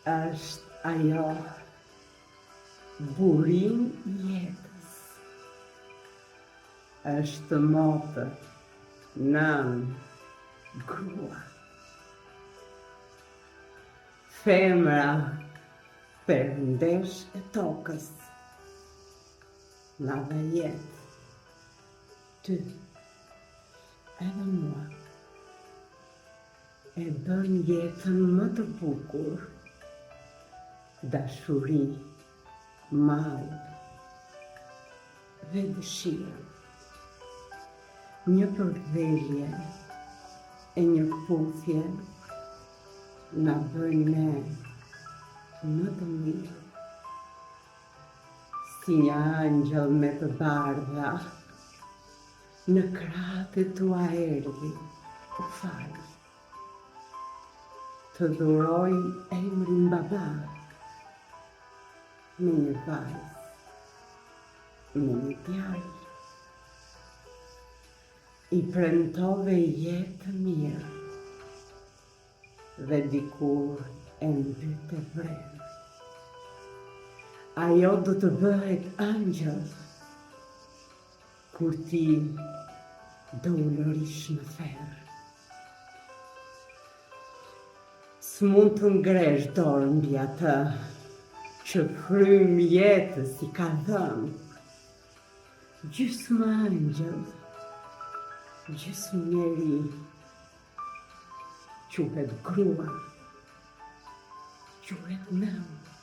është ajo burim jetës. Është motë, nën, grua. Femra perëndesh e tokës. Na dhe jetë, ty, edhe mua, e bën jetën më të bukur, dashuri, mall dhe dëshirë. Një përdhelje e një këputhje na bën ne më të mirë. Si një angjëll me të bardha, në krahët e tua erdhi, u falë. Të dhuroj emrin baba, me një vajzë, me një djalë. I premtove jetë mirë, dhe dikur e mbyte vrenë. Ajo do të bëhet angjëll, kur ti do ulërish në ferë. S'mund të ngresh dorë mbi atë, që frym jetës i ka dhënë. Gjysmë angjëll, gjysmë njeri, quhet grua, quhet nënë.